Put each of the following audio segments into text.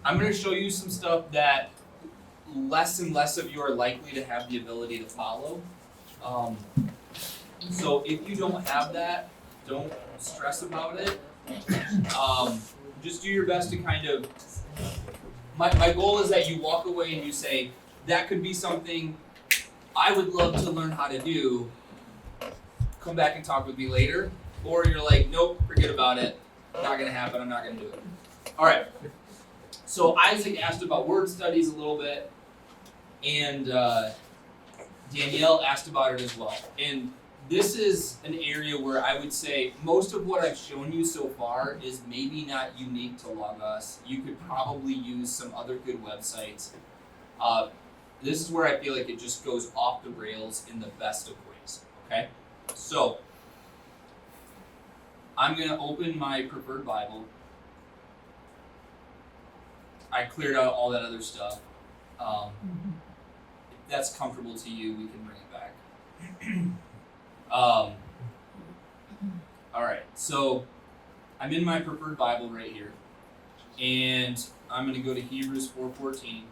I'm going to show you some stuff that less and less of you are likely to have the ability to follow. So if you don't have that, don't stress about it. Just do your best to kind of, my goal is that you walk away and you say, that could be something I would love to learn how to do. Come back and talk with me later. Or you're like, nope, forget about it. Not going to happen. I'm not going to do it. All right. So Isaac asked about word studies a little bit. And Danielle asked about it as well. And this is an area where I would say most of what I've shown you so far is maybe not unique to Logos. You could probably use some other good websites. This is where I feel like it just goes off the rails in the best of ways. Okay? So, I'm going to open my preferred Bible. I cleared out all that other stuff. If that's comfortable to you, we can bring it back. Alright, so I'm in my preferred Bible right here. And I'm going to go to Hebrews 4:14.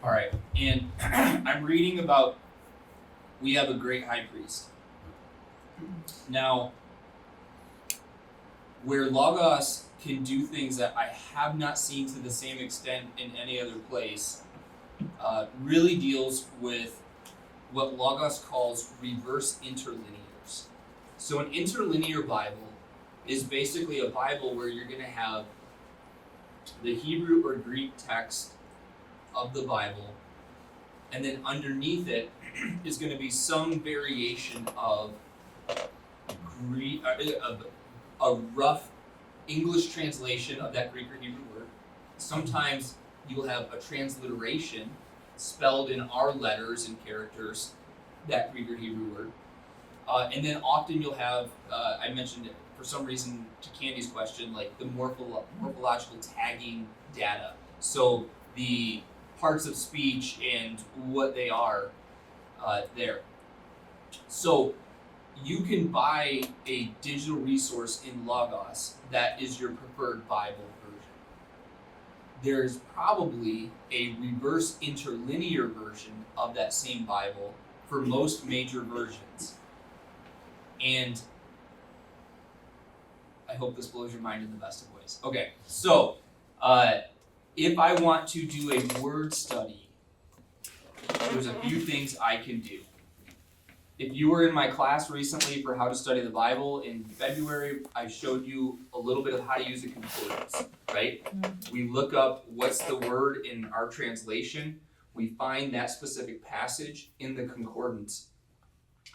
Alright, and I'm reading about we have a great high priest. Now, where Logos can do things that I have not seen to the same extent in any other place, really deals with what Logos calls reverse interlinears. So an interlinear Bible is basically a Bible where you're going to have the Hebrew or Greek text of the Bible, and then underneath it is going to be some variation of a rough English translation of that Greek or Hebrew word. Sometimes you'll have a transliteration spelled in our letters and characters, that Greek or Hebrew word. And then often you'll have, I mentioned it for some reason to Candy's question, like the morphological tagging data. So the parts of speech and what they are there. So you can buy a digital resource in Logos that is your preferred Bible version. There's probably a reverse interlinear version of that same Bible for most major versions. And I hope this blows your mind in the best of ways. Okay, so if I want to do a word study, there's a few things I can do. If you were in my class recently for how to study the Bible in February, I showed you a little bit of how to use a concordance, right? We look up what's the word in our translation. We find that specific passage in the concordance.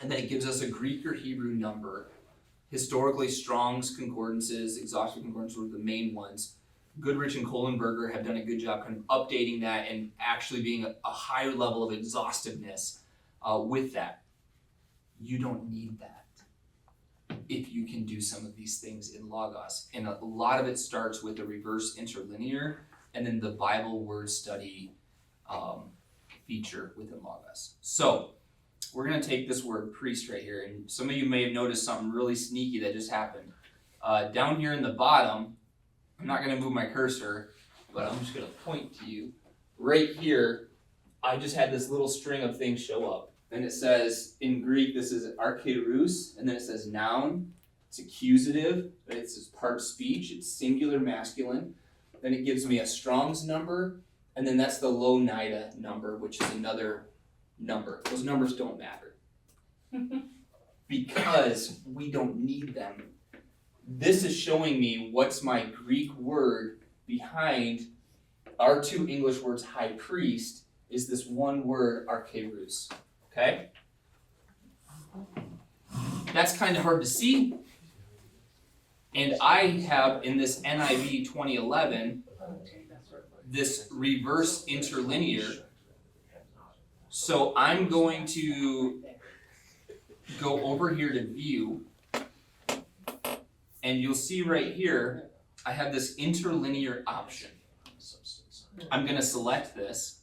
And then it gives us a Greek or Hebrew number. Historically, Strong's concordances, exhaustive concordances were the main ones. Goodrich and Kohlenberger have done a good job kind of updating that and actually being a higher level of exhaustiveness with that. You don't need that if you can do some of these things in Logos. And a lot of it starts with a reverse interlinear and then the Bible word study feature within Logos. So we're going to take this word priest right here. And some of you may have noticed something really sneaky that just happened. Down here in the bottom, I'm not going to move my cursor, but I'm just going to point to you. Right here, I just had this little string of things show up. And it says, in Greek, this is archeirous, and then it says noun. It's accusative, right? It's part of speech. It's singular masculine. Then it gives me a Strong's number, and then that's the Louw-Nida number, which is another number. Those numbers don't matter because we don't need them. This is showing me what's my Greek word behind our two English words, high priest, is this one word, archeirous. Okay? That's kind of hard to see. And I have in this NIV 2011 this reverse interlinear. So I'm going to go over here to view. And you'll see right here, I have this interlinear option. I'm going to select this.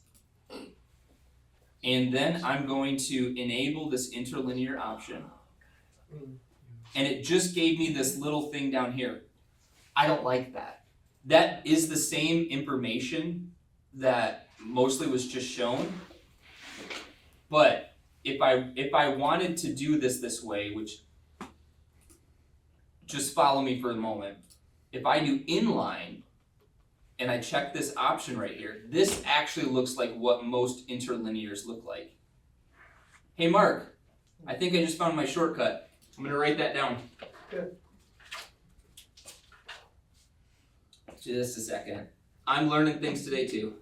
And then I'm going to enable this interlinear option. and it just gave me this little thing down here. I don't like that. That is the same information that mostly was just shown, but if I wanted to do this way, which, just follow me for a moment. If I do inline and I check this option right here, this actually looks like what most interlinears look like. Hey Mark, I think I just found my shortcut. I'm gonna write that down. Good. Just a second. I'm learning things today too.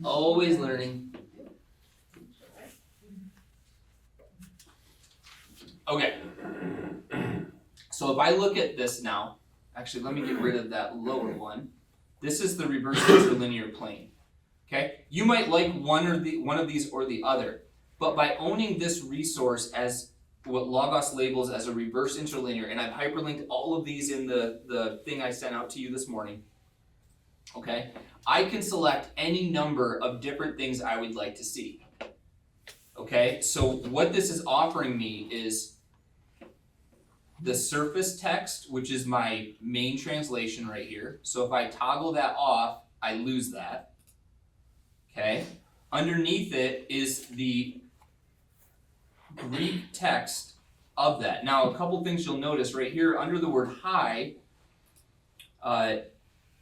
Always learning. Okay. So if I look at this now, actually let me get rid of that lower one. This is the reverse interlinear plane. Okay? You might like one of these or the other, but by owning this resource as what Logos labels as a reverse interlinear, and I've hyperlinked all of these in the thing I sent out to you this morning, okay, I can select any number of different things I would like to see. Okay, so what this is offering me is the surface text, which is my main translation right here. So if I toggle that off, I lose that. Okay, underneath it is the Greek text of that. Now, a couple things you'll notice right here under the word high,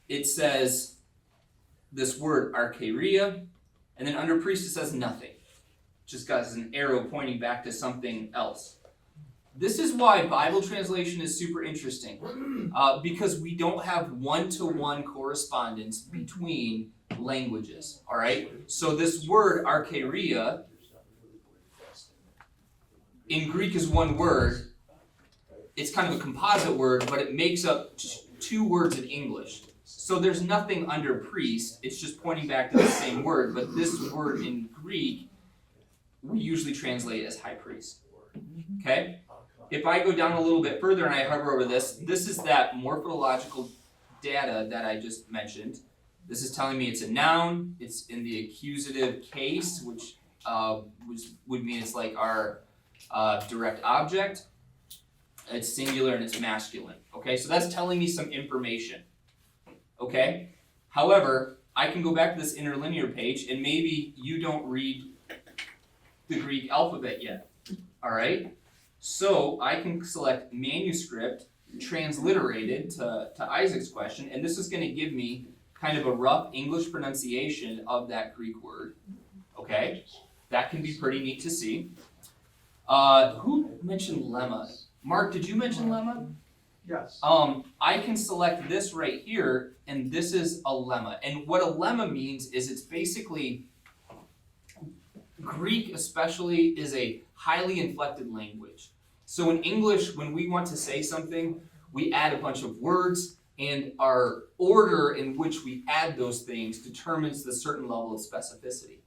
it says this word archaria, and then under priest it says nothing. Just got an arrow pointing back to something else. This is why Bible translation is super interesting, because we don't have one-to-one correspondence between languages, all right? So this word archaria in Greek is one word. It's kind of a composite word, but it makes up two words in English. So there's nothing under priest, it's just pointing back to the same word, but this word in Greek, we usually translate as high priest. Okay? If I go down a little bit further and I hover over this is that morphological data that I just mentioned. This is telling me it's a noun, it's in the accusative case, which would mean it's like our direct object. It's singular and it's masculine. Okay, so that's telling me some information. Okay? However, I can go back to this interlinear page and maybe you don't read the Greek alphabet yet. Alright? So I can select manuscript, transliterated to Isaac's question, and this is going to give me kind of a rough English pronunciation of that Greek word. Okay? That can be pretty neat to see. Who mentioned lemma? Mark, did you mention lemma? Yes. I can select this right here, and this is a lemma. And what a lemma means is it's basically, Greek especially is a highly inflected language. So in English, when we want to say something, we add a bunch of words, and our order in which we add those things determines the certain level of specificity.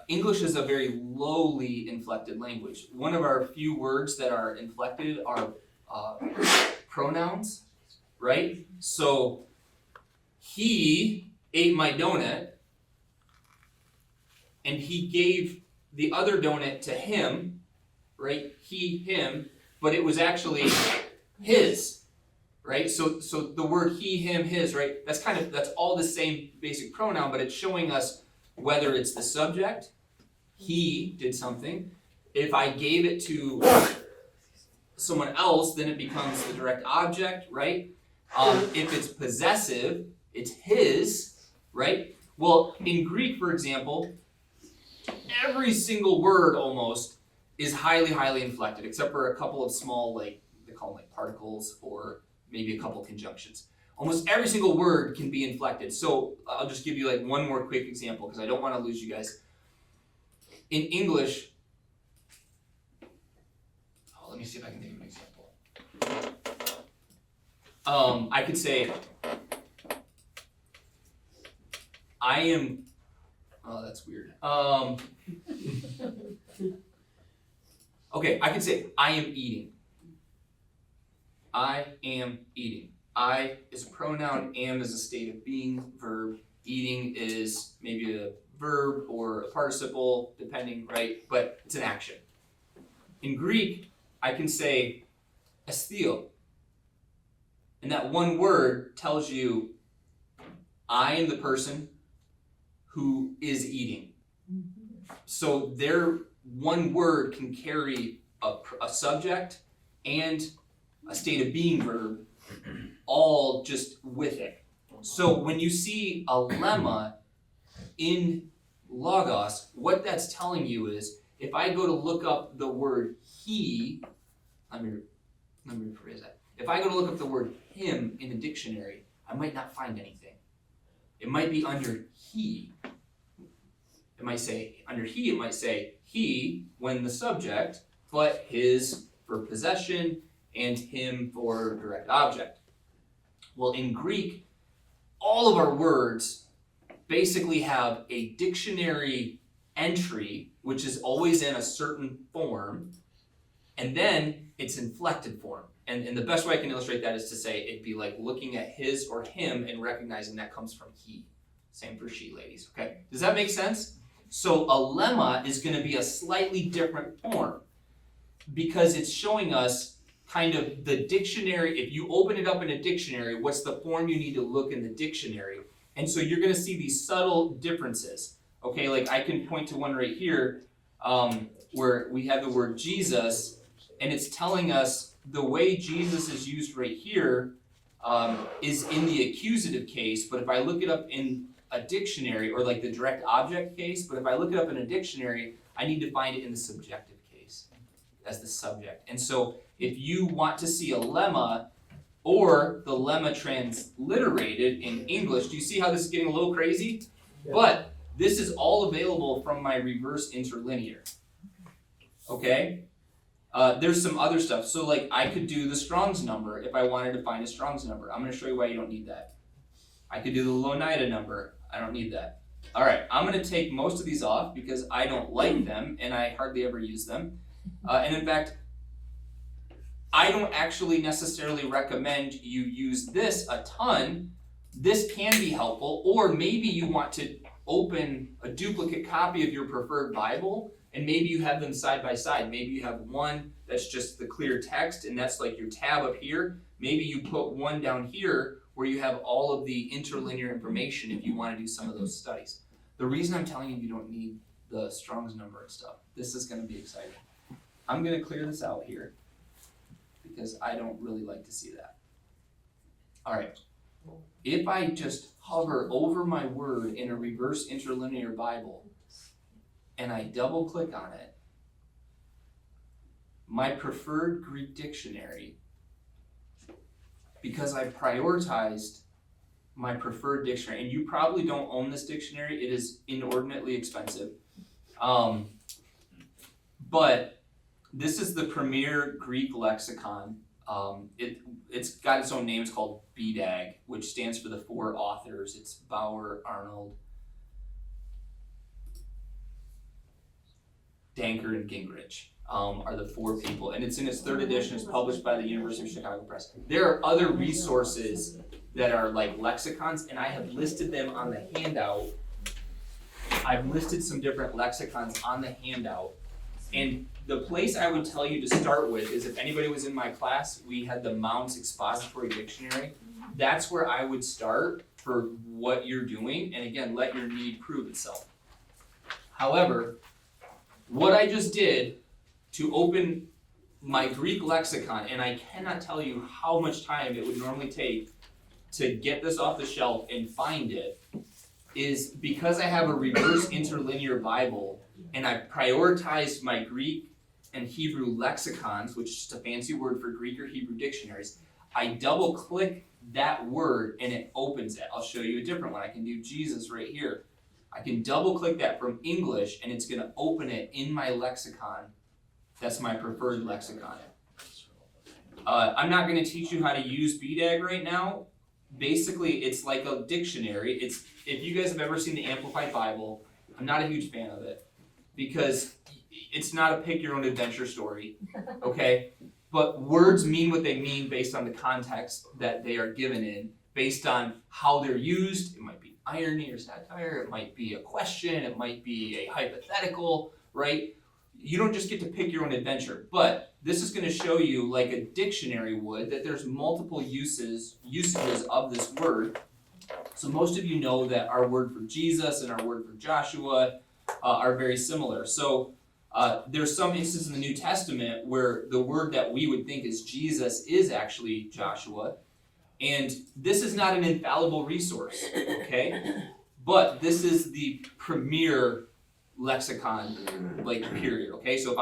English is a very lowly inflected language. One of our few words that are inflected are pronouns, right? So, he ate my donut, and he gave the other donut to him, right? He, him, but it was actually his, right? So the word he, him, his, right? That's all the same basic pronoun, but it's showing us whether it's the subject, he did something. If I gave it to someone else, then it becomes the direct object, right? If it's possessive, it's his, right? Well, in Greek, for example, every single word almost is highly, highly inflected, except for a couple of small, like, they call them like particles or maybe a couple conjunctions. Almost every single word can be inflected. So I'll just give you like one more quick example because I don't want to lose you guys. In English, let me see if I can think of an example. I could say, I am, oh, that's weird. Okay, I could say, I am eating. I am eating. I is a pronoun, am is a state of being, verb, eating is maybe a verb or a participle, depending, right? But it's an action. In Greek, I can say estheo. And that one word tells you, I am the person who is eating. So their one word can carry a subject and a state of being verb all just with it. So when you see a lemma in Logos, what that's telling you is, if I go to look up the word he, let me rephrase that. If I go to look up the word him in a dictionary, I might not find anything. It might be under he. It might say, under he, it might say he when the subject, but his for possession and him for direct object. Well, in Greek, all of our words basically have a dictionary entry, which is always in a certain form, and then it's inflected form. And the best way I can illustrate that is to say it'd be like looking at his or him and recognizing that comes from he. Same for she, ladies, okay? Does that make sense? So a lemma is going to be a slightly different form because it's showing us kind of the dictionary. If you open it up in a dictionary, what's the form you need to look in the dictionary? And so you're going to see these subtle differences. Okay, like I can point to one right here where we have the word Jesus, and it's telling us the way Jesus is used right here is in the accusative case, but if I look it up in a dictionary, or like the direct object case, but if I look it up in a dictionary, I need to find it in the subjective case as the subject. And so if you want to see a lemma, or the lemma transliterated in English, do you see how this is getting a little crazy? Yeah. But this is all available from my reverse interlinear. Okay? There's some other stuff. So like I could do the Strong's number if I wanted to find a Strong's number. I'm going to show you why you don't need that. I could do the Loneida number. I don't need that. All right, I'm going to take most of these off because I don't like them and I hardly ever use them. And in fact, I don't actually necessarily recommend you use this a ton. This can be helpful, or maybe you want to open a duplicate copy of your preferred Bible, and maybe you have them side by side. Maybe you have one that's just the clear text, and that's like your tab up here. Maybe you put one down here where you have all of the interlinear information if you want to do some of those studies. The reason I'm telling you don't need the Strong's number and stuff, this is going to be exciting. I'm going to clear this out here because I don't really like to see that. All right. If I just hover over my word in a reverse interlinear Bible and I double click on it, my preferred Greek dictionary, because I prioritized my preferred dictionary, and you probably don't own this dictionary, it is inordinately expensive. But this is the premier Greek lexicon. It's got its own name. It's called BDAG, which stands for the four authors. It's Bauer, Arnold, Danker, and Gingrich are the four people. And it's in its third edition. It's published by the University of Chicago Press. There are other resources that are like lexicons, and I have listed them on the handout. I've listed some different lexicons on the handout. And the place I would tell you to start with is, if anybody was in my class, we had the Mounce Expository Dictionary. That's where I would start for what you're doing, and again, let your need prove itself. However, what I just did to open my Greek lexicon, and I cannot tell you how much time it would normally take to get this off the shelf and find it, is because I have a reverse interlinear Bible, and I prioritized my Greek and Hebrew lexicons, which is just a fancy word for Greek or Hebrew dictionaries. I double click that word and it opens it. I'll show you a different one. I can do Jesus right here. I can double click that from English and it's going to open it in my lexicon. That's my preferred lexicon. I'm not going to teach you how to use BDAG right now. Basically, it's like a dictionary. If you guys have ever seen the Amplified Bible, I'm not a huge fan of it, because it's not a pick your own adventure story, okay? But words mean what they mean based on the context that they are given in, based on how they're used. It might be irony or satire, it might be a question, it might be a hypothetical, right? you don't just get to pick your own adventure, but this is going to show you, like a dictionary would, that there's multiple usages of this word. So most of you know that our word for Jesus and our word for Joshua are very similar. So there's some instances in the New Testament where the word that we would think is Jesus is actually Joshua. And this is not an infallible resource, okay? But this is the premier lexicon, like, period, okay? So if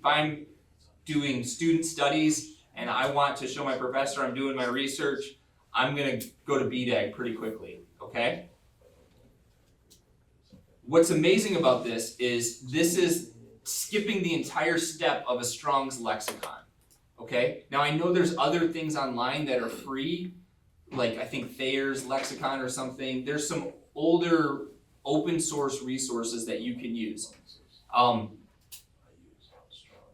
I'm doing student studies and I want to show my professor I'm doing my research, I'm gonna go to BDAG pretty quickly, okay? What's amazing about this is skipping the entire step of a Strong's lexicon, okay? Now I know there's other things online that are free, like I think Thayer's lexicon or something. There's some older open source resources that you can use. I'm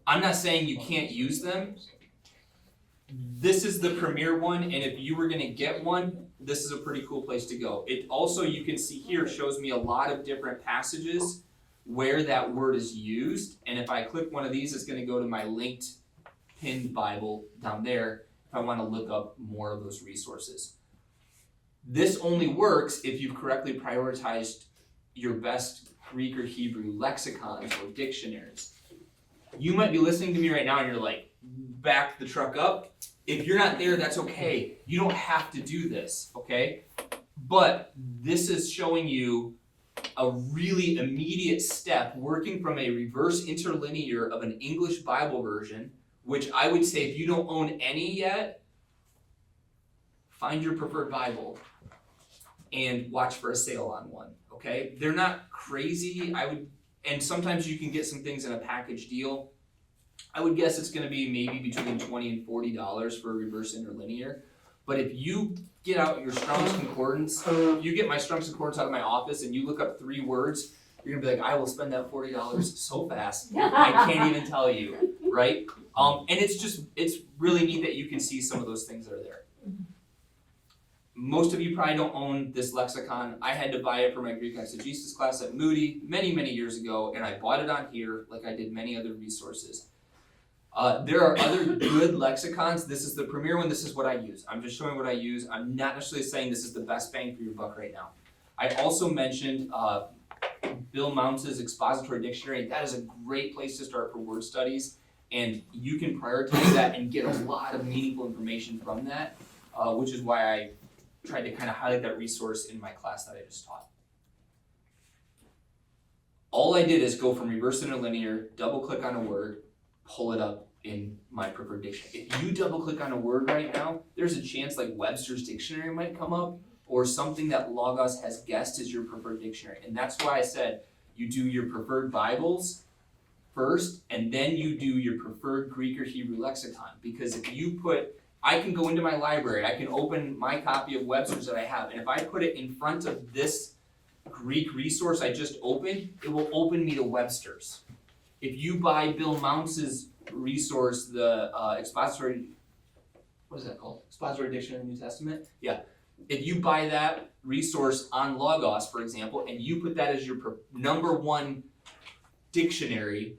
not saying you can't use them. This is the premier one, and if you were gonna get one, this is a pretty cool place to go. It also, you can see here, shows me a lot of different passages where that word is used, and if I click one of these, it's gonna go to my linked pinned Bible down there if I wanna look up more of those resources. This only works if you've correctly prioritized your best Greek or Hebrew lexicons or dictionaries. You might be listening to me right now and you're like, back the truck up. If you're not there, that's okay. You don't have to do this, okay? But this is showing you a really immediate step working from a reverse interlinear of an English Bible version, which I would say if you don't own any yet, find your preferred Bible and watch for a sale on one, okay? They're not crazy, and sometimes you can get some things in a package deal. I would guess it's gonna be maybe between $20 and $40 for a reverse interlinear. But if you get out your Strong's Concordance, if you get my Strong's Concordance out of my office and you look up 3 words, you're gonna be like, I will spend that $40 so fast, I can't even tell you, right? And it's really neat that you can see some of those things that are there. Most of you probably don't own this lexicon. I had to buy it for my Greek exegesis class at Moody many, many years ago, and I bought it on here like I did many other resources. There are other good lexicons. This is the premier one. This is what I use. I'm just showing what I use. I'm not necessarily saying this is the best bang for your buck right now. I also mentioned Bill Mounce's Expository Dictionary. That is a great place to start for word studies, and you can prioritize that and get a lot of meaningful information from that, which is why I tried to kind of highlight that resource in my class that I just taught. All I did is go from reverse interlinear, double click on a word, pull it up in my preferred dictionary. If you double click on a word right now, there's a chance like Webster's dictionary might come up, or something that Logos has guessed is your preferred dictionary. And that's why I said you do your preferred Bibles first, and then you do your preferred Greek or Hebrew lexicon. Because if you I can go into my library, I can open my copy of Webster's that I have, and if I put it in front of this Greek resource I just opened, it will open me to Webster's. If you buy Bill Mounce's resource, the Expository, what is that called? Expository Dictionary of the New Testament? Yeah. If you buy that resource on Logos, for example, and you put that as your number one dictionary,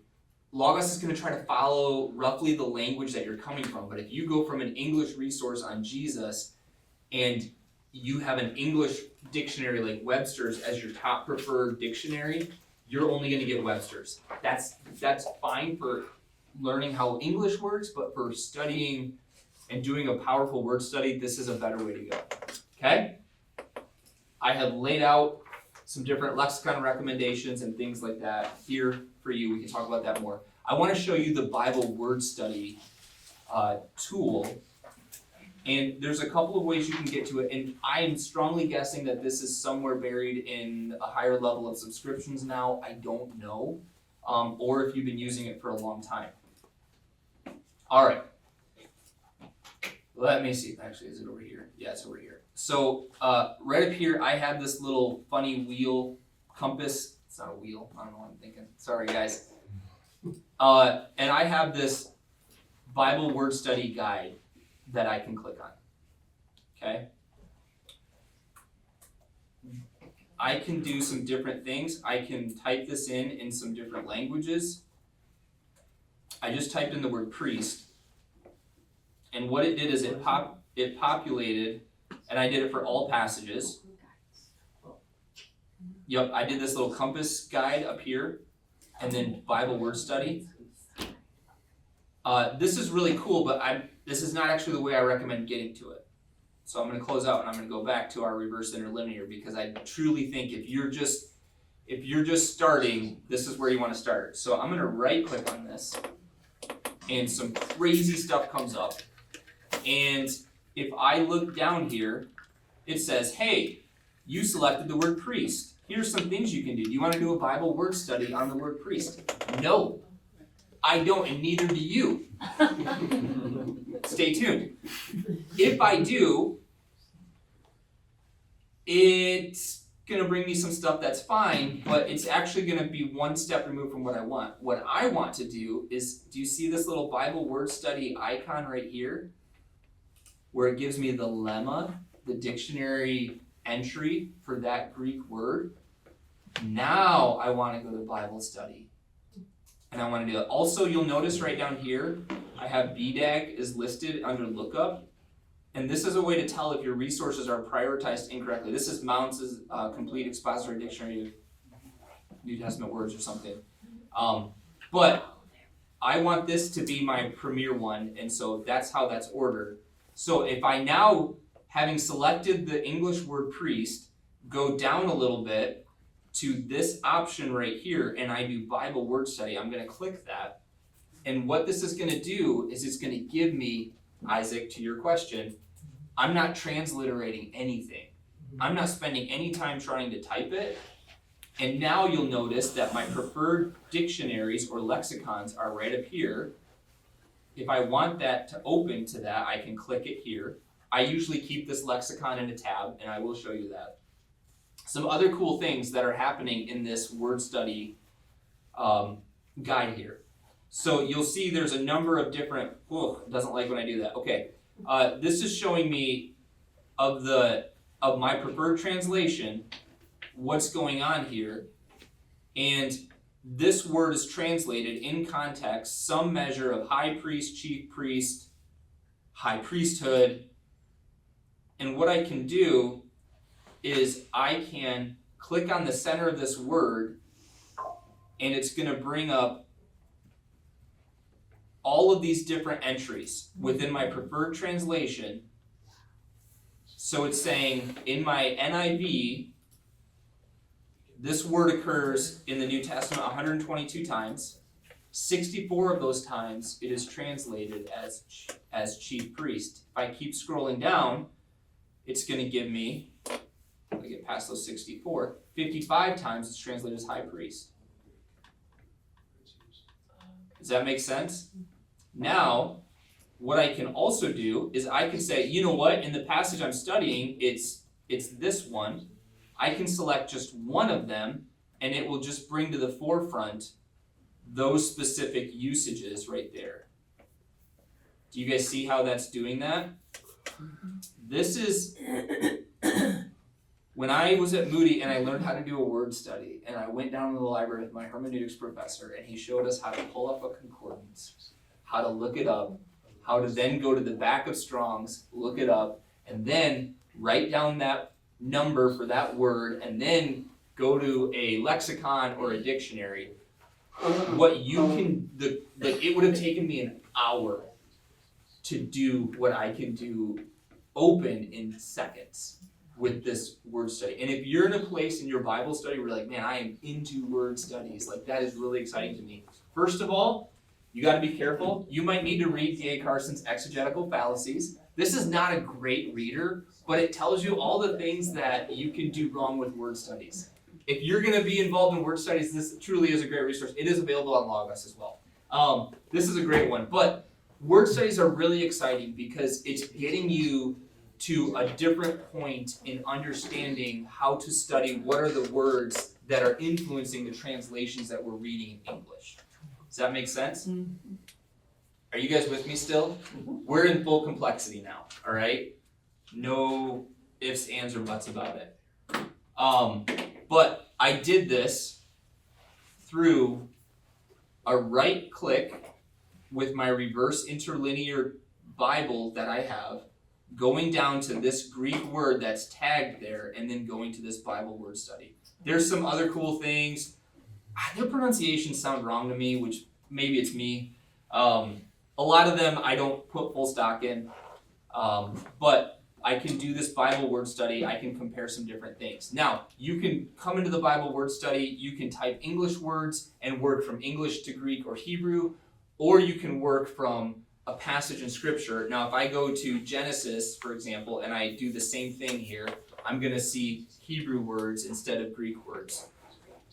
Logos is going to try to follow roughly the language that you're coming from. But if you go from an English resource on Jesus and you have an English dictionary like Webster's as your top preferred dictionary, you're only going to get Webster's. That's fine for learning how English works, but for studying and doing a powerful word study, this is a better way to go. Okay? I have laid out some different lexicon recommendations and things like that here for you. We can talk about that more. I want to show you the Bible word study tool. And there's a couple of ways you can get to it, and I am strongly guessing that this is somewhere buried in a higher level of subscriptions now. I don't know, or if you've been using it for a long time. All right, let me see. Actually, is it over here? Yeah, it's over here. So right up here, I have this little funny wheel compass. It's not a wheel. I don't know what I'm thinking. Sorry, guys. And I have this Bible word study guide that I can click on, okay? I can do some different things. I can type this in some different languages. I just typed in the word priest, and what it did is it populated, and I did it for all passages. Yep, I did this little compass guide up here, and then Bible word study. This is really cool, but this is not actually the way I recommend getting to it. So I'm going to close out and I'm going to go back to our reverse interlinear, because I truly think if you're just starting, this is where you want to start. So I'm going to right click on this, and some crazy stuff comes up. And if I look down here, it says, hey, you selected the word priest. Here's some things you can do. Do you want to do a Bible word study on the word priest? No, I don't, and neither do you. Stay tuned. If I do, it's going to bring me some stuff that's fine, but it's actually going to be one step removed from what I want. What I want to do is, do you see this little Bible word study icon right here? Where it gives me the lemma, the dictionary entry for that Greek word. Now I want to go to Bible study. And I want to do that. Also, you'll notice right down here, I have BDAG is listed under lookup. And this is a way to tell if your resources are prioritized incorrectly. This is Mounce's complete expository dictionary of New Testament words or something. But I want this to be my premier one, and so that's how that's ordered. So if I now, having selected the English word priest, go down a little bit to this option right here, and I do Bible word study, I'm going to click that. And what this is going to do is it's going to give me, Isaac, to your question, I'm not transliterating anything. I'm not spending any time trying to type it. And now you'll notice that my preferred dictionaries or lexicons are right up here. If I want that to open to that, I can click it here. I usually keep this lexicon in a tab, and I will show you that. Some other cool things that are happening in this word study guide here. So you'll see there's a number of different, doesn't like when I do that. Okay, this is showing me of my preferred translation, what's going on here. And this word is translated in context, some measure of high priest, chief priest, high priesthood. And what I can do is I can click on the center of this word, and it's going to bring up all of these different entries within my preferred translation. So it's saying in my NIV, this word occurs in the New Testament 122 times. 64 of those times it is translated as chief priest. If I keep scrolling down, it's going to give me, if I get past those 64, 55 times it's translated as high priest. Does that make sense? Now, what I can also do is I can say, you know what, in the passage I'm studying, it's this one. I can select just one of them, and it will just bring to the forefront those specific usages right there. Do you guys see how that's doing that? This is when I was at Moody and I learned how to do a word study, and I went down to the library with my hermeneutics professor, and he showed us how to pull up a concordance, how to look it up, how to then go to the back of Strong's, look it up, and then write down that number for that word, and then go to a lexicon or a dictionary. What you can, it would have taken me an hour to do what I can do open in seconds with this word study. And if you're in a place in your Bible study where you're like, man, I am into word studies, like that is really exciting to me. First of all, you got to be careful. You might need to read D.A. Carson's Exegetical Fallacies. This is not a great reader, but it tells you all the things that you can do wrong with word studies. If you're going to be involved in word studies, this truly is a great resource. It is available on Logos as well. This is a great one. But word studies are really exciting because it's getting you to a different point in understanding how to study what are the words that are influencing the translations that we're reading in English. Does that make sense? Mm-hmm. Are you guys with me still? Mm-hmm. We're in full complexity now, all right? No ifs, ands, or buts about it. But I did this through a right click with my reverse interlinear Bible that I have, going down to this Greek word that's tagged there, and then going to this Bible word study. There's some other cool things. Their pronunciations sound wrong to me, which maybe it's me. A lot of them I don't put full stock in, but I can do this Bible word study. I can compare some different things. Now, you can come into the Bible word study, you can type English words and work from English to Greek or Hebrew, or you can work from a passage in Scripture. Now, if I go to Genesis, for example, and I do the same thing here, I'm going to see Hebrew words instead of Greek words.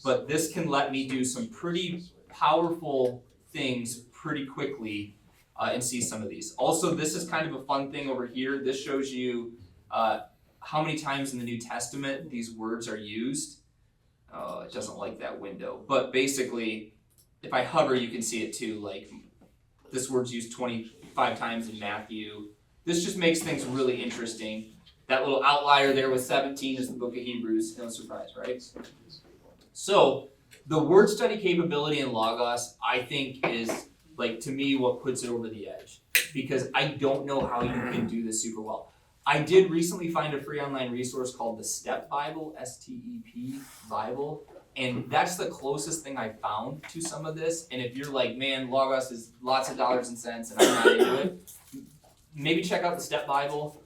But this can let me do some pretty powerful things pretty quickly and see some of these. Also, this is kind of a fun thing over here. This shows you how many times in the New Testament these words are used. It doesn't like that window. But basically, if I hover, you can see it too. Like, this word's used 25 times in Matthew. This just makes things really interesting. That little outlier there with 17 is the book of Hebrews. No surprise, right? So, the word study capability in Logos, I think, is, like, to me, what puts it over the edge. Because I don't know how you can do this super well. I did recently find a free online resource called the STEP Bible, S-T-E-P Bible. And that's the closest thing I found to some of this. And if you're like, man, Logos is lots of dollars and cents and I'm not into it, maybe check out the Step Bible.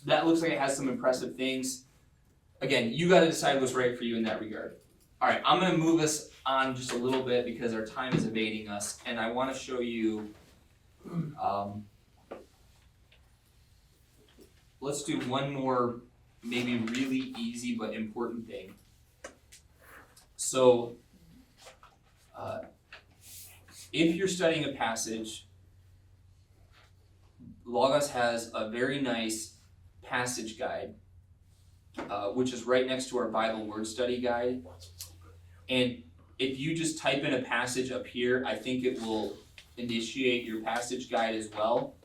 That looks like it has some impressive things. Again, you got to decide what's right for you in that regard. All right, I'm going to move us on just a little bit because our time is evading us. And I want to show you, let's do one more maybe really easy but important thing. So, if you're studying a passage, Logos has a very nice passage guide, which is right next to our Bible word study guide. And if you just type in a passage up here, I think it will initiate your passage guide as well.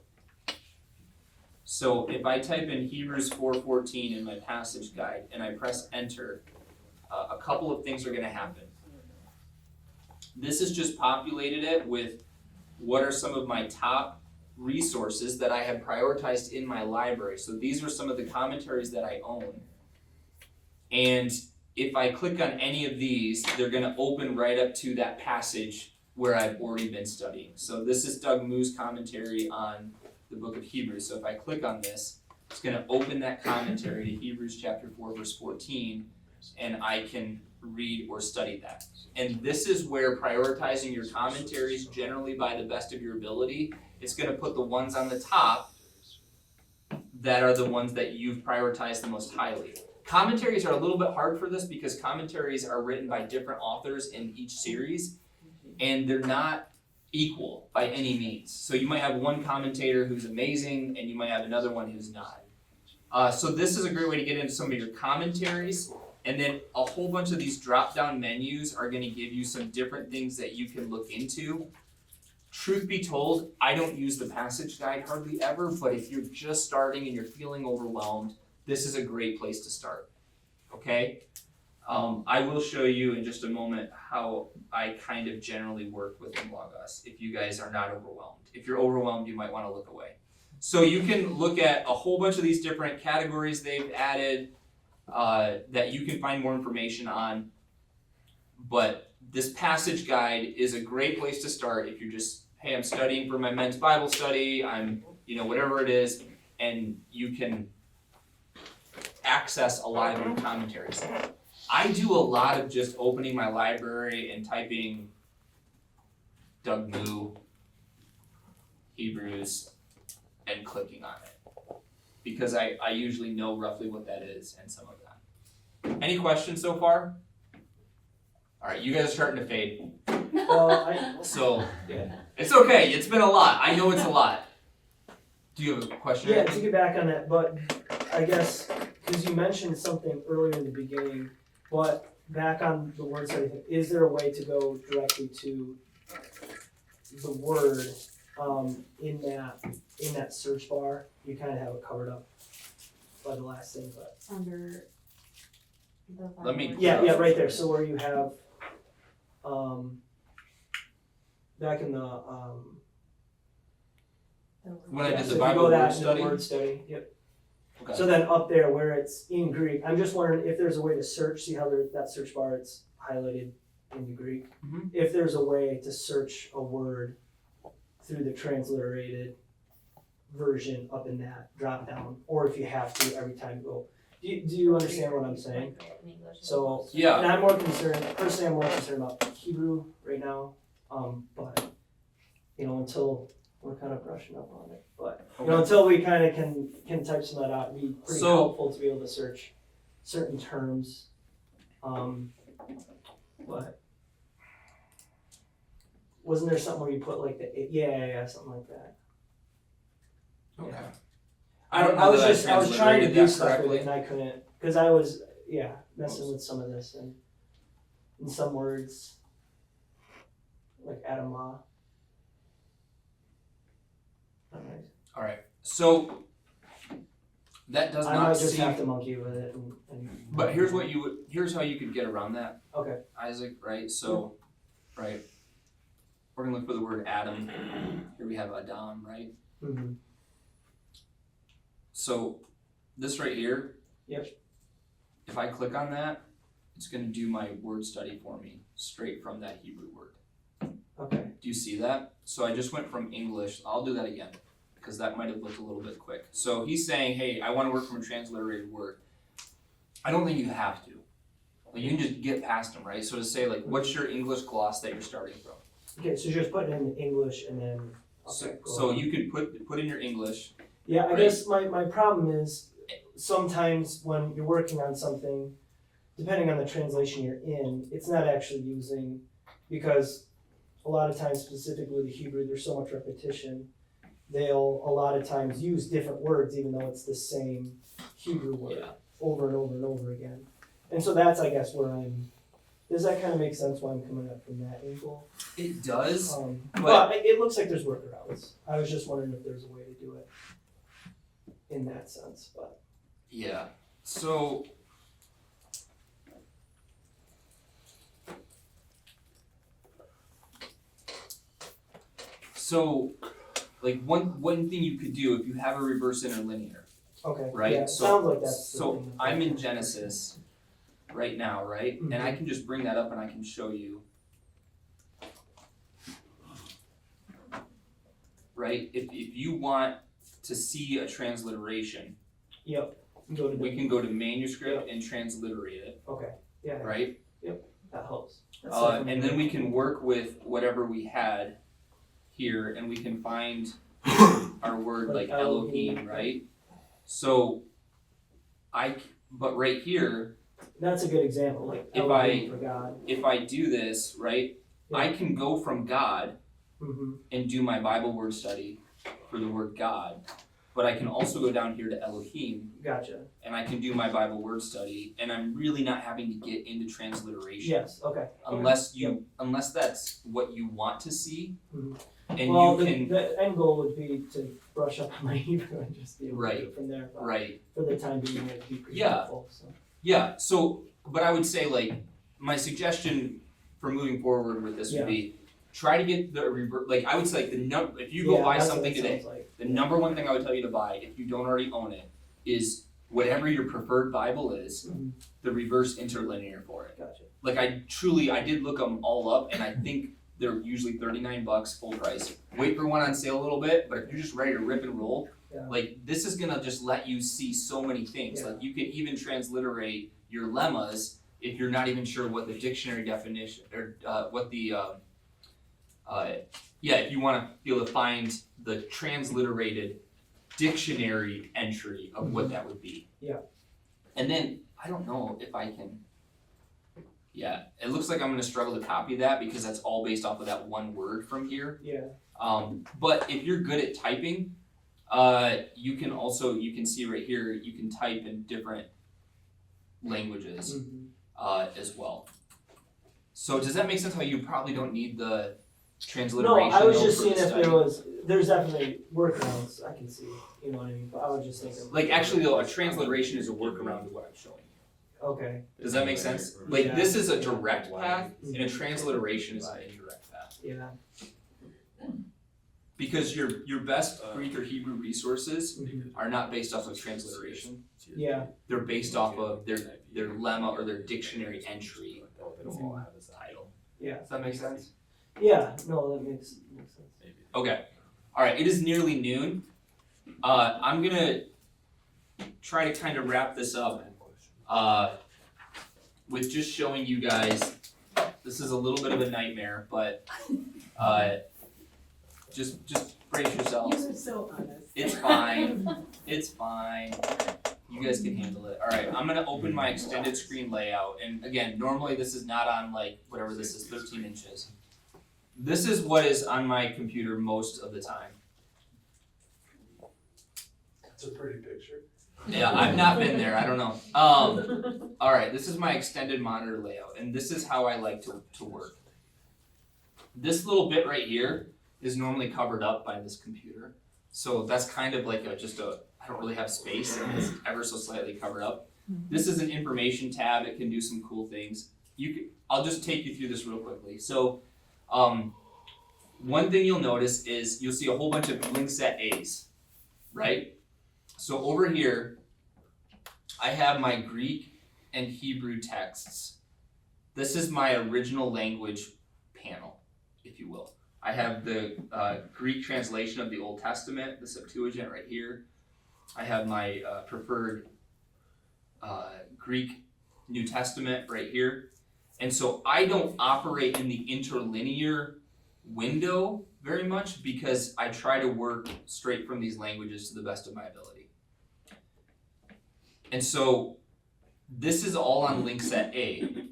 So if I type in Hebrews 4:14 in my passage guide and I press enter, a couple of things are going to happen. This has just populated it with what are some of my top resources that I have prioritized in my library. So these are some of the commentaries that I own. And if I click on any of these, they're going to open right up to that passage where I've already been studying. So this is Doug Moo's commentary on the book of Hebrews. So if I click on this, it's going to open that commentary to Hebrews chapter 4, verse 14, and I can read or study that. And this is where prioritizing your commentaries generally by the best of your ability, it's going to put the ones on the top that are the ones that you've prioritized the most highly. Commentaries are a little bit hard for this because commentaries are written by different authors in each series, and they're not equal by any means. So you might have one commentator who's amazing, and you might have another one who's not. So this is a great way to get into some of your commentaries. And then a whole bunch of these drop-down menus are going to give you some different things that you can look into. Truth be told, I don't use the passage guide hardly ever, but if you're just starting and you're feeling overwhelmed, this is a great place to start. Okay? I will show you in just a moment how I kind of generally work within Logos if you guys are not overwhelmed. If you're overwhelmed, you might want to look away. So you can look at a whole bunch of these different categories they've added that you can find more information on. But this passage guide is a great place to start if you're just, hey, I'm studying for my men's Bible study, I'm, whatever it is, and you can access a lot of new commentaries. I do a lot of just opening my library and typing Doug Moo, Hebrews, and clicking on it. Because I usually know roughly what that is and some of that. Any questions so far? All right, you guys are starting to fade. So, it's okay. It's been a lot. I know it's a lot. Do you have a question? Yeah, to get back on that, but I guess, because you mentioned something earlier in the beginning, but back on the word study thing, is there a way to go directly to the word in that search bar? You kind of have it covered up by the last thing, but Under the Let me- yeah, right there. So where you have back in the When I yeah, did so the if you Bible go that word into the study. word study, yep. Okay. So then up there where it's in Greek, I'm just wondering if there's a way to search, see how that search bar it's highlighted in the Greek. Mhm. If there's a way to search a word through the transliterated version up in that drop down, or if you have to every time you go. Do you understand what I'm saying? So Yeah. and I'm more concerned, personally I'm more concerned about Hebrew right now, but until we're kind of brushing up on it, but until we kind of can type some of that out, it'd be pretty helpful to be able to search certain terms. But wasn't there something where you put like yeah, something like that? Okay. Yeah. I don't know I was that I was trying to transliterated do that stuff with correctly. it and I couldn't, because I was messing with some of this and in some words like Adamah. Alright. All right. So that does I not might just seem. have to monkey with it But here's how you could get around that, okay. Isaac. Right. So, right. We're gonna look for the word Adam. Here we have Adam. Right. Mm-hmm. So this right here. Yep. If I click on that, it's gonna do my word study for me straight from that Hebrew word. Okay. Do you see that? So I just went from English. I'll do that again because that might have looked a little bit quick. So he's saying, hey, I want to work from a transliterated word. I don't think you have to. Like, you can just get past them, right? So to say, like, what's your English gloss that you're starting from? Okay, so just put it in English and then So you can put in your English. yeah, I right? guess my problem is sometimes when you're working on something, depending on the translation you're in, it's not actually using, because a lot of times, specifically with the Hebrew, there's so much repetition. They'll a lot of times use different words even though it's the same Hebrew word over and over and over again. And so that's, I guess, where does that kind of make sense why I'm coming up from that angle? It does. But it looks like there's workarounds. I was just wondering if there's a way to do it in that sense, but. Yeah. So like one thing you could do if you have a reverse interlinear, Okay. right? Yeah, it So sounds like that's the so thing. I'm in Genesis right now, right? Mhm. And I can just bring that up and I can show you. Right? If you want to see a transliteration, Yep. Go to we can go to manuscript and transliterate it, Okay. Yeah. right? That helps. And then we can work with whatever we had here and we can find our word like Like Elohim, Elohim. right? So but right here, That's a good example. Like If Elohim for God. if I do this, right, I can go from God Mm-hmm. and do my Bible word study for the word God, but I can also go down here to Elohim Gotcha. and I can do my Bible word study, and I'm really not having to get into transliteration. Yes. Okay. Unless that's what you want to see, Mhm. and Well, you can the end goal would be to brush up on my Hebrew and just be able to Right. do it from there. But right. for the time being, it'd be pretty Yeah. helpful. So. Yeah. So, but I would say like my suggestion for moving forward with this would be try to get the revert. Like I would say, like if you go buy that's what something it today, sounds like. the number one thing I would tell you to buy if you don't already own it is whatever your preferred Bible is, Mhm. the reverse interlinear for it. Gotcha. Like I did look them all up, and I think they're usually $39 full price. Wait for one on sale a little bit, but if you're just ready to rip and roll, Yeah. like this is gonna just let you see so many things. Yeah. Like you can even transliterate your lemmas if you're not even sure what the dictionary definition or what the if you want to be able to find the transliterated dictionary entry of what that would be. Yeah. And then I don't know if I can. Yeah, it looks like I'm gonna struggle to copy that because that's all based off of that one word from here. Yeah. But if you're good at typing, you can see right here, you can type in different languages Mhm. as well. So does that make sense how you probably don't need the No, transliteration? I was though, just for seeing the if study? there's definitely workarounds I can see, you know what I mean, but I was just thinking. Like actually though, a transliteration is a workaround to what I'm showing you. Okay, Does that make sense? Like Yeah. this is a direct path and a transliteration is an indirect path. yeah, because your best Greek or Hebrew resources are not based off of transliteration. Yeah. They're based off of their lemma or their dictionary entry title. Yeah. Does that make sense? Yeah, no, that makes sense. Okay. All right. It is nearly noon. I'm gonna try to kind of wrap this up with just showing you guys. This is a little bit of a nightmare, but just brace You yourselves. were so honest. It's fine. It's fine. You guys can handle it. All right. I'm gonna open my extended screen layout, and again, normally this is not on like whatever this is, 13 inches. This is what is on my computer most of the time. That's a pretty picture. Yeah, I've not been there. I don't know. All right, this is my extended monitor layout, and this is how I like to work. This little bit right here is normally covered up by this computer, so that's kind of like I don't really have space, and it's ever so slightly covered up. This is an information tab. It can do some cool things. I'll just take you through this real quickly. So, one thing you'll notice is you'll see a whole bunch of link set A's, right? So over here, I have my Greek and Hebrew texts. This is my original language panel, if you will. I have the Greek translation of the Old Testament, the Septuagint right here. I have my preferred Greek New Testament right here. And so I don't operate in the interlinear window very much because I try to work straight from these languages to the best of my ability. And so this is all on link set A.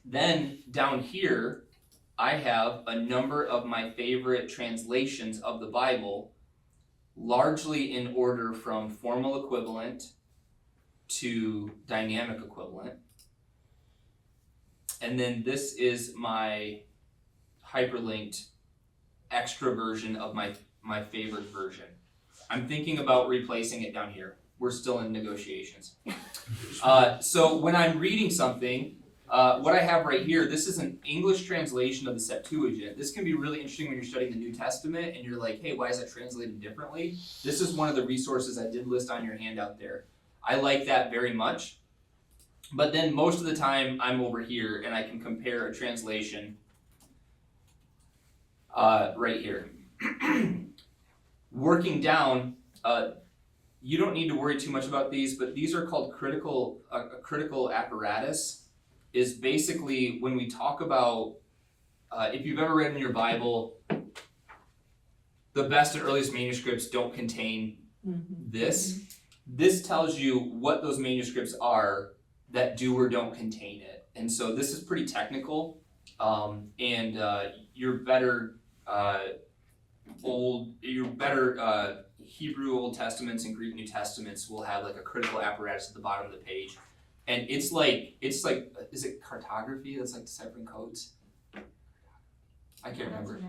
Then down here, I have a number of my favorite translations of the Bible, largely in order from formal equivalent to dynamic equivalent. And then this is my hyperlinked extra version of my favorite version. I'm thinking about replacing it down here. We're still in negotiations. So when I'm reading something, what I have right here, this is an English translation of the Septuagint. This can be really interesting when you're studying the New Testament and you're like, hey, why is that translated differently? This is one of the resources I did list on your handout there. I like that very much. But then most of the time I'm over here and I can compare a translation right here. Working down, you don't need to worry too much about these, but these are called critical apparatus. Is basically when we talk about, if you've ever read in your Bible, the best and earliest manuscripts don't contain this. This tells you what those manuscripts are that do or don't contain it. And so this is pretty technical, and your better Hebrew Old Testaments and Greek New Testaments will have like a critical apparatus at the bottom of the page. And it's like, is it cartography that's like deciphering codes? I can't remember.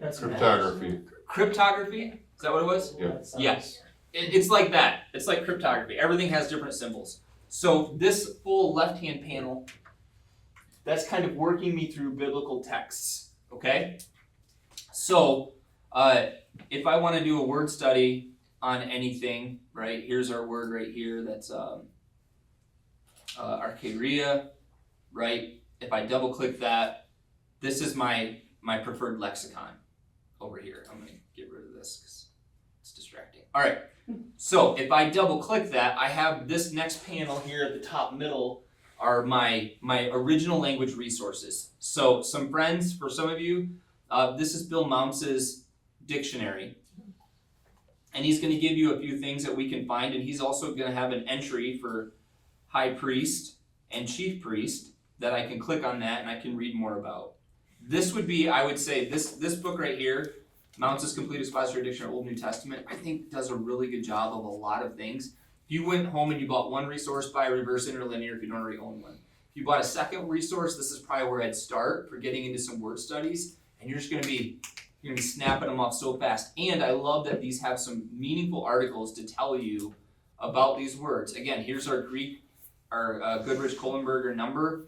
That's Cryptography. Cryptography? Is that what it was? Yeah. Yes. It's like that. It's like cryptography. Everything has different symbols. So this full left-hand panel, that's kind of working me through biblical texts, okay? So if I want to do a word study on anything, right, here's our word right here, that's archaea, right? If I double click that, this is my preferred lexicon over here. I'm gonna get rid of this because it's distracting. All right, so if I double click that, I have this next panel here at the top middle are my original language resources. So some friends, for some of you, this is Bill Mounce's dictionary. And he's gonna give you a few things that we can find, and he's also gonna have an entry for high priest and chief priest that I can click on that and I can read more about. This would be, I would say, this book right here, Mounce's Complete Expository Dictionary of Old New Testament, I think does a really good job of a lot of things. If you went home and you bought one resource, buy reverse interlinear if you don't already own one. If you bought a second resource, this is probably where I'd start for getting into some word studies, and you're gonna be snapping them off so fast. And I love that these have some meaningful articles to tell you about these words. Again, here's our Greek, our Goodrich-Kohlenberger number.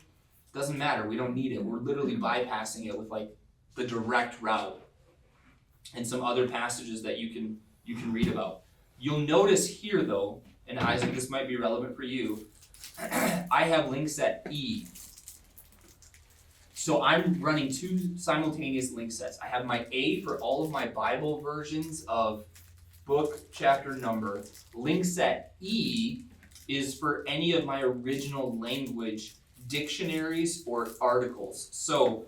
Doesn't matter, we don't need it. We're literally bypassing it with like the direct route. and some other passages that you can read about. You'll notice here though, and Isaac, this might be relevant for you, I have links at E. So I'm running two simultaneous link sets. I have my A for all of my Bible versions of book, chapter, number. Link set E is for any of my original language dictionaries or articles. So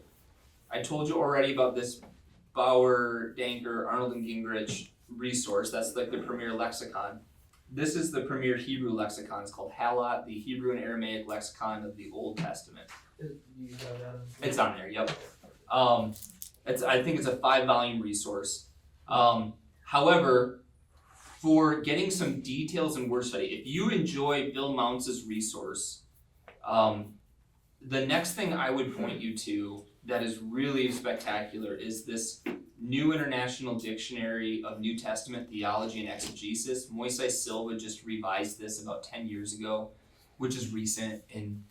I told you already about this Bauer, Danker, Arnold and Gingrich resource. That's like the premier lexicon. This is the premier Hebrew lexicon. It's called Halot, the Hebrew and Aramaic lexicon of the Old Testament. You got that? It's on there, yep. I think it's a 5-volume resource. However, for getting some details in word study, if you enjoy Bill Mounce's resource, the next thing I would point you to that is really spectacular is this New International Dictionary of New Testament Theology and Exegesis. Moisés Silva just revised this about 10 years ago, which is recent in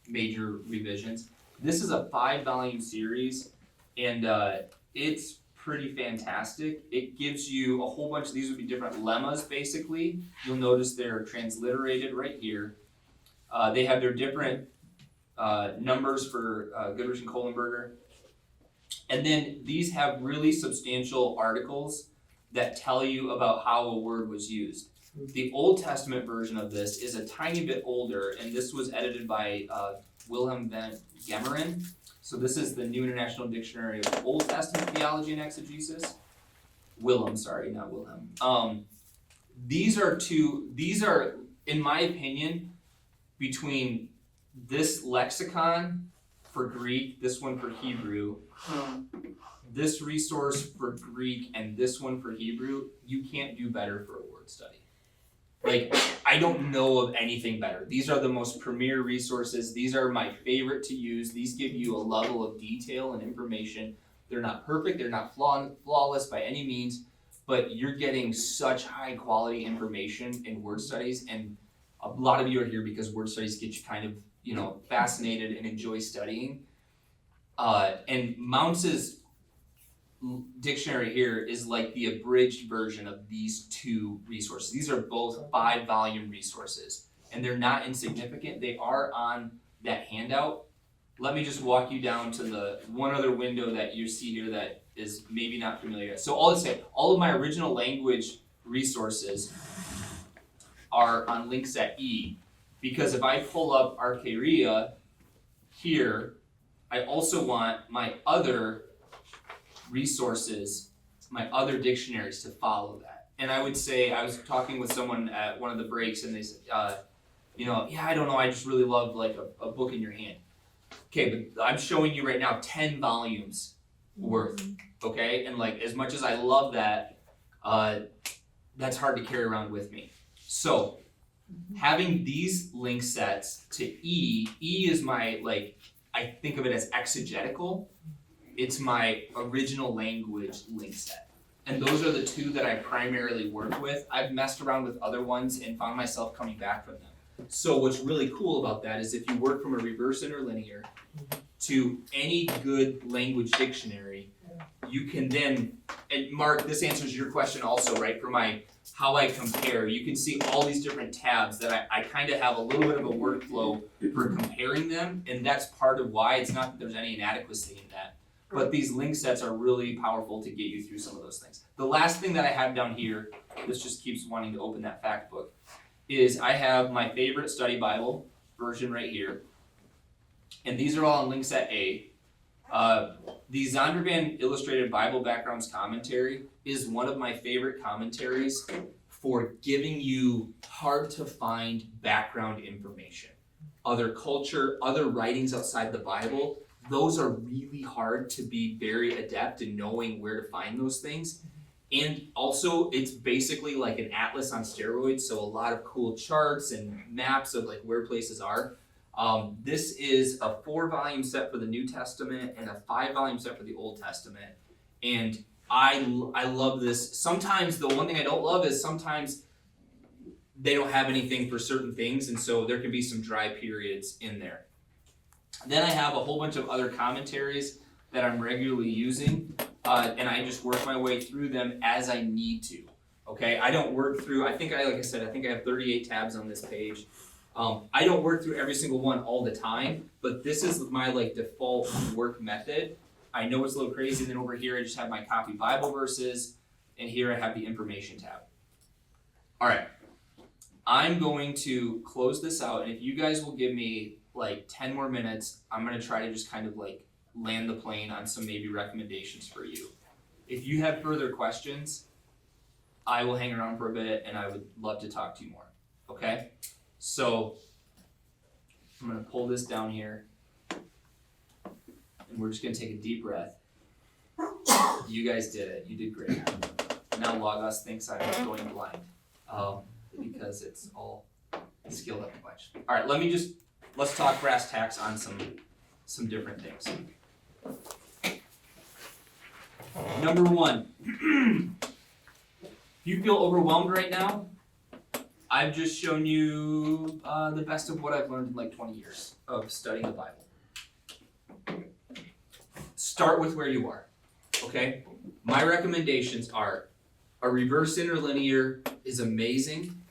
major revisions. This is a 5-volume series, and it's pretty fantastic. It gives you a whole bunch of, these would be different lemmas basically. You'll notice they're transliterated right here. They have their different numbers for Goodrich and Kohlenberger. And then these have really substantial articles that tell you about how a word was used. The Old Testament version of this is a tiny bit older, and this was edited by Wilhelm van Gemeren. So this is the New International Dictionary of Old Testament Theology and Exegesis. Willem, sorry, not Wilhelm. These are, in my opinion, between this lexicon for Greek, this one for Hebrew, this resource for Greek, and this one for Hebrew, you can't do better for a word study. Like, I don't know of anything better. These are the most premier resources. These are my favorite to use. These give you a level of detail and information. They're not perfect, they're not flawless by any means, but you're getting such high quality information in word studies, and a lot of you are here because word studies get you kind of, fascinated and enjoy studying. And Mounce's dictionary here is like the abridged version of these two resources. These are both 5-volume resources, and they're not insignificant. They are on that handout. Let me just walk you down to the one other window that you see here that is maybe not familiar. So all of my original language resources are on links at E, because if I pull up Archaea here, I also want my other resources, my other dictionaries to follow that. And I would say, I was talking with someone at one of the breaks, and they said, I don't know, I just really love like a book in your hand. Okay, but I'm showing you right now 10 volumes worth, okay? And like, as much as I love that, that's hard to carry around with me. So, having these link sets to E is my, I think of it as exegetical. It's my original language link set. And those are the two that I primarily work with. I've messed around with other ones and found myself coming back from them. So what's really cool about that is if you work from a reverse interlinear to any good language dictionary, you can then, and Mark, this answers your question also, right? For how I compare, you can see all these different tabs that I kind of have a little bit of a workflow for comparing them, and that's part of why. It's not that there's any inadequacy in that, but these link sets are really powerful to get you through some of those things. The last thing that I have down here, this just keeps wanting to open that fact book, is I have my favorite study Bible version right here, and these are all on link set A. The Zondervan Illustrated Bible Backgrounds Commentary is one of my favorite commentaries for giving you hard to find background information. Other culture, other writings outside the Bible, those are really hard to be very adept in knowing where to find those things. And also, it's basically like an atlas on steroids, so a lot of cool charts and maps of like where places are. This is a 4-volume set for the New Testament and a 5-volume set for the Old Testament. And I love this. Sometimes the one thing I don't love is sometimes they don't have anything for certain things, and so there can be some dry periods in there. Then I have a whole bunch of other commentaries that I'm regularly using. and I just work my way through them as I need to. Okay, I don't work through. Like I said, I think I have 38 tabs on this page. I don't work through every single one all the time, but this is my default work method. I know it's a little crazy. And then over here, I just have my copy Bible verses, and here I have the information tab. All right, I'm going to close this out, and if you guys will give me 10 more minutes, I'm gonna try to just kind of land the plane on some maybe recommendations for you. If you have further questions, I will hang around for a bit, and I would love to talk to you more. Okay? So I'm gonna pull this down here, and we're just gonna take a deep breath. You guys did it. You did great. Now Logos thinks I'm going blind, because it's all scaled up a bunch. All right, let's talk brass tacks on some different things. Number one, if you feel overwhelmed right now, I've just shown you the best of what I've learned in 20 years of studying the Bible. Start with where you are, okay? My recommendations are a reverse interlinear is amazing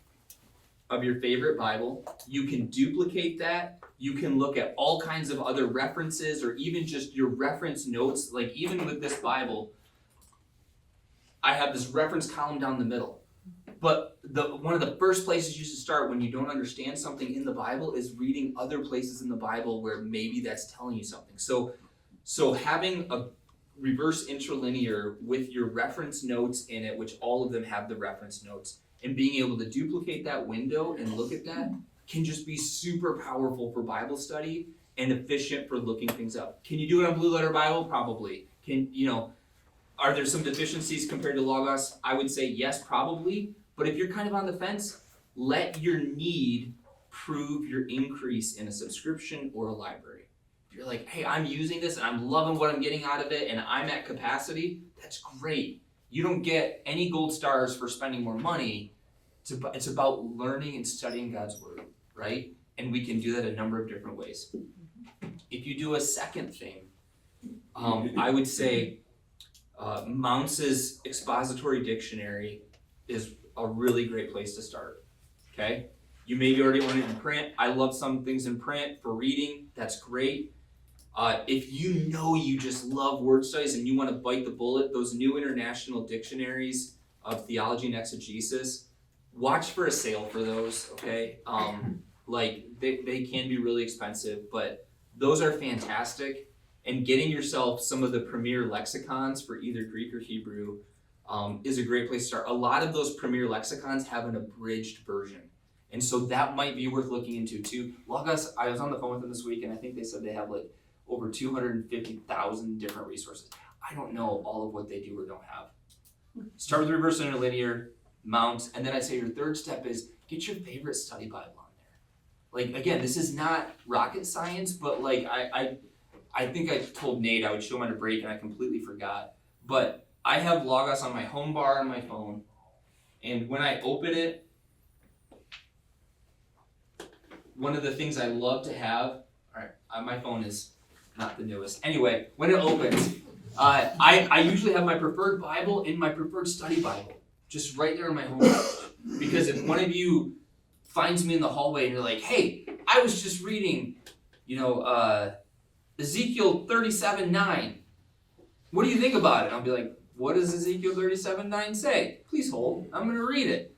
of your favorite Bible. You can duplicate that. You can look at all kinds of other references or even just your reference notes. Even with this Bible, I have this reference column down the middle. But one of the first places you should start when you don't understand something in the Bible is reading other places in the Bible where maybe that's telling you something. So having a reverse interlinear with your reference notes in it, which all of them have the reference notes, and being able to duplicate that window and look at that can just be super powerful for Bible study and efficient for looking things up. Can you do it on Blue Letter Bible? Probably. Are there some deficiencies compared to Logos? I would say yes, probably. But if you're kind of on the fence, let your need prove your increase in a subscription or a library. If you're like, hey, I'm using this and I'm loving what I'm getting out of it and I'm at capacity, that's great. You don't get any gold stars for spending more money. It's about learning and studying God's Word, right? And we can do that a number of different ways. If you do a second thing, I would say Mounce's expository dictionary is a really great place to start, okay? You maybe already want it in print. I love some things in print for reading. That's great. If you just love word studies and you want to bite the bullet, those new international dictionaries of theology and exegesis, watch for a sale for those, okay? They can be really expensive, but those are fantastic. And getting yourself some of the premier lexicons for either Greek or Hebrew is a great place to start. A lot of those premier lexicons have an abridged version. And so that might be worth looking into too. Logos, I was on the phone with them this week and I think they said they have over 250,000 different resources. I don't know all of what they do or don't have. Start with reverse interlinear, Mounce, and then I'd say your third step is get your favorite study Bible on there. Again, this is not rocket science, but I think I told Nate I would show him on a break and I completely forgot. But I have Logos on my home bar on my phone, and when I open it, one of the things I love to have, my phone is not the newest. Anyway, when it opens, I usually have my preferred Bible and my preferred study Bible, just right there on my home page. Because if one of you finds me in the hallway and you're like, hey, I was just reading, Ezekiel 37:9. What do you think about it? I'll be like, what does Ezekiel 37:9 say? Please hold, I'm gonna read it.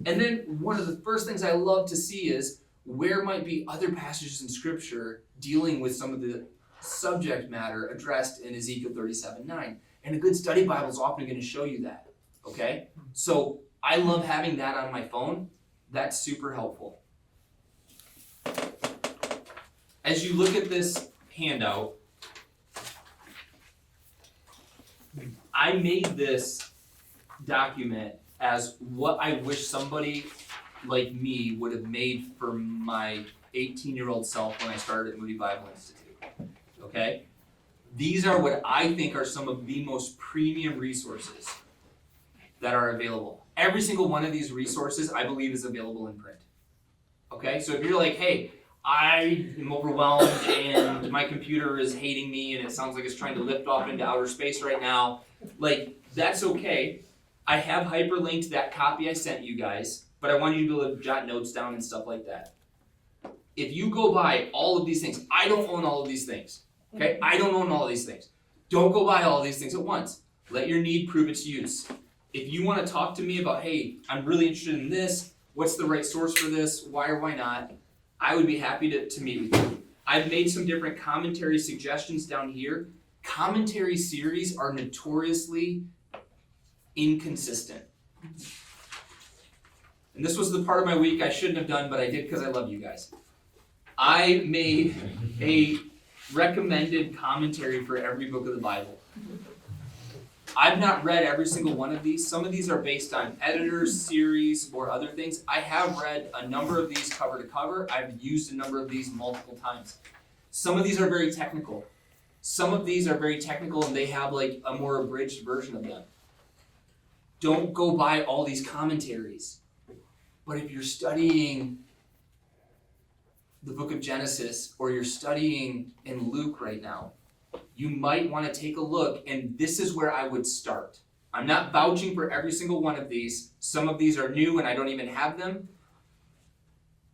And then one of the first things I love to see is where might be other passages in scripture dealing with some of the subject matter addressed in Ezekiel 37:9. And a good study Bible is often gonna show you that, okay? So I love having that on my phone. That's super helpful. As you look at this handout, I made this document as what I wish somebody like me would have made for my 18-year-old self when I started at Moody Bible Institute, okay? These are what I think are some of the most premium resources that are available. Every single one of these resources, I believe, is available in print, okay? So if you're like, hey, I am overwhelmed and my computer is hating me and it sounds like it's trying to lift off into outer space right now. Like, that's okay. I have hyperlinked that copy I sent you guys, but I want you to be able to jot notes down and stuff like that. If you go buy all of these things, I don't own all of these things. Okay? I don't own all of these things. Don't go buy all of these things at once. Let your need prove its use. If you want to talk to me about, hey, I'm really interested in this, what's the right source for this, why or why not, I would be happy to meet with you. I've made some different commentary suggestions down here. Commentary series are notoriously inconsistent. And this was the part of my week I shouldn't have done, but I did because I love you guys. I made a recommended commentary for every book of the Bible. I've not read every single one of these. Some of these are based on editors, series, or other things. I have read a number of these cover to cover. I've used a number of these multiple times. Some of these are very technical. Some of these are very technical and they have like a more abridged version of them. Don't go buy all these commentaries. But if you're studying the book of Genesis or you're studying in Luke right now, you might want to take a look, and this is where I would start. I'm not vouching for every single one of these. Some of these are new and I don't even have them.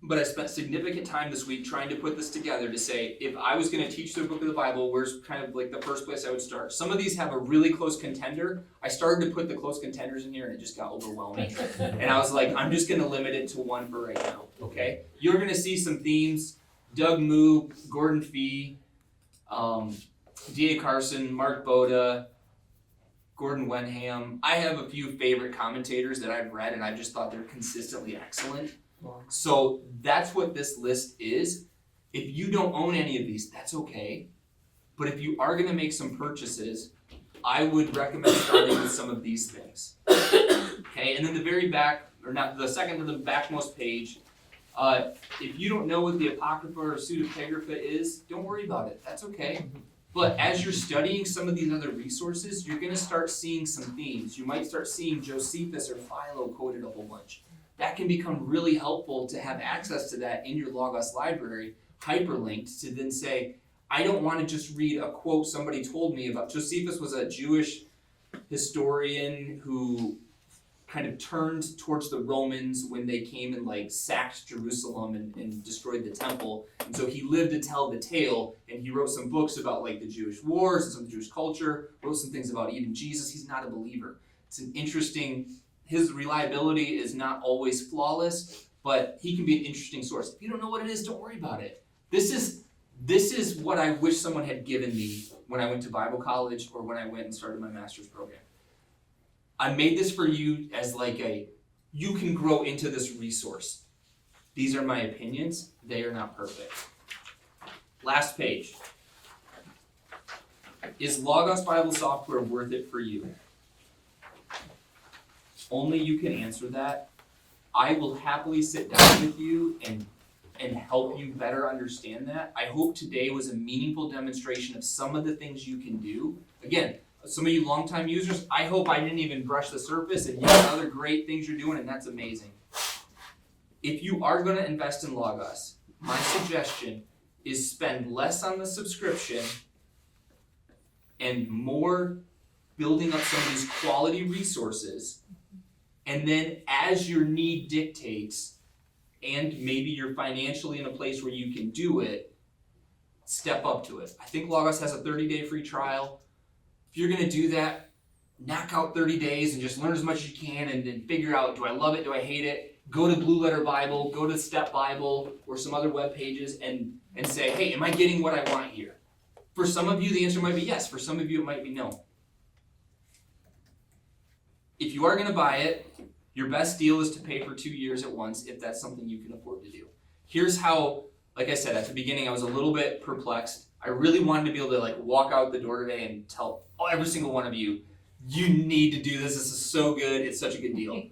But I spent significant time this week trying to put this together to say, if I was going to teach the book of the Bible, where's kind of like the first place I would start? Some of these have a really close contender. I started to put the close contenders in here and it just got overwhelming. And I was like, I'm just going to limit it to one for right now, okay? You're going to see some themes. Doug Moo, Gordon Fee, D.A. Carson, Mark Boda, Gordon Wenham. I have a few favorite commentators that I've read and I just thought they're consistently excellent. So that's what this list is. If you don't own any of these, that's okay. But if you are going to make some purchases, I would recommend starting with some of these things. Okay, and then the very back, or not the second to the backmost page, if you don't know what the Apocrypha or pseudepigrapha is, don't worry about it. That's okay. But as you're studying some of these other resources, you're going to start seeing some themes. You might start seeing Josephus or Philo quoted a whole bunch. That can become really helpful to have access to that in your Logos library, hyperlinked, to then say, I don't want to just read a quote somebody told me about. Josephus was a Jewish historian who kind of turned towards the Romans when they came and like sacked Jerusalem and destroyed the temple. And so he lived to tell the tale, and he wrote some books about like the Jewish wars and some Jewish culture, wrote some things about even Jesus. He's not a believer. It's an interesting, his reliability is not always flawless, but he can be an interesting source. If you don't know what it is, don't worry about it. This is what I wish someone had given me when I went to Bible college or when I went and started my master's program. I made this for you as like you can grow into this resource. These are my opinions. They are not perfect. Last page. Is Logos Bible software worth it for you? Only you can answer that. I will happily sit down with you and help you better understand that. I hope today was a meaningful demonstration of some of the things you can do. Again, some of you longtime users, I hope I didn't even brush the surface and you have other great things you're doing, and that's amazing. If you are going to invest in Logos, my suggestion is spend less on the subscription and more building up some of these quality resources. And then as your need dictates, and maybe you're financially in a place where you can do it, step up to it. I think Logos has a 30-day free trial. If you're gonna do that, knock out 30 days and just learn as much as you can and then figure out, do I love it, do I hate it? Go to Blue Letter Bible, go to Step Bible or some other web pages and say, hey, am I getting what I want here? For some of you, the answer might be yes. For some of you, it might be no. If you are gonna buy it, your best deal is to pay for 2 years at once if that's something you can afford to do. Here's how, like I said, at the beginning I was a little bit perplexed. I really wanted to be able to like walk out the door today and tell every single one of you, you need to do this. This is so good. It's such a good deal.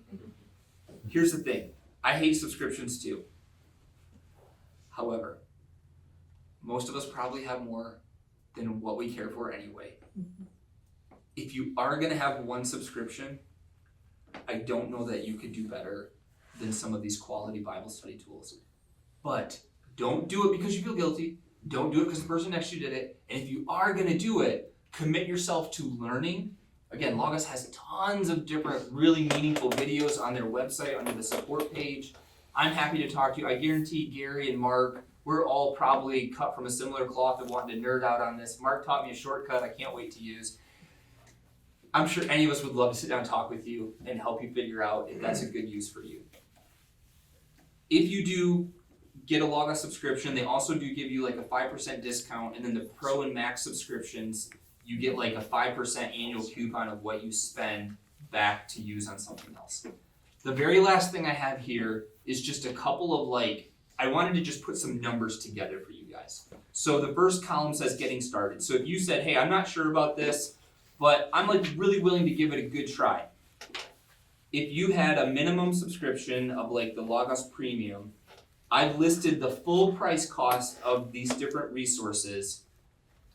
Here's the thing. I hate subscriptions too. However, most of us probably have more than what we care for anyway. If you are going to have one subscription, I don't know that you could do better than some of these quality Bible study tools. But Don't do it because you feel guilty. Don't do it because the person next to you did it. And if you are gonna do it, commit yourself to learning. Again, Logos has tons of different really meaningful videos on their website under the support page. I'm happy to talk to you. I guarantee Gary and Mark, we're all probably cut from a similar cloth of wanting to nerd out on this. Mark taught me a shortcut I can't wait to use. I'm sure any of us would love to sit down and talk with you and help you figure out if that's a good use for you. If you do get a Logos subscription, they also do give you like a 5% discount, and then the Pro and Max subscriptions, you get like a 5% annual coupon of what you spend back to use on something else. The very last thing I have here is just a couple of I wanted to just put some numbers together for you guys. So the first column says getting started. So if you said, hey, I'm not sure about this, but I'm really willing to give it a good try. If you had a minimum subscription of the Logos Premium, I've listed the full price cost of these different resources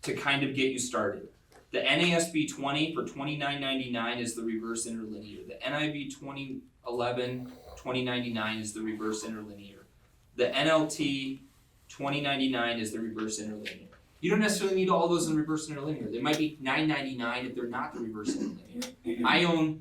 to kind of get you started. The NASB 20 for $29.99 is the reverse interlinear. The NIV 2011 $20.99 is the reverse interlinear. The NLT $20.99 is the reverse interlinear. You don't necessarily need all those in reverse interlinear. They might be $9.99 if they're not the reverse interlinear.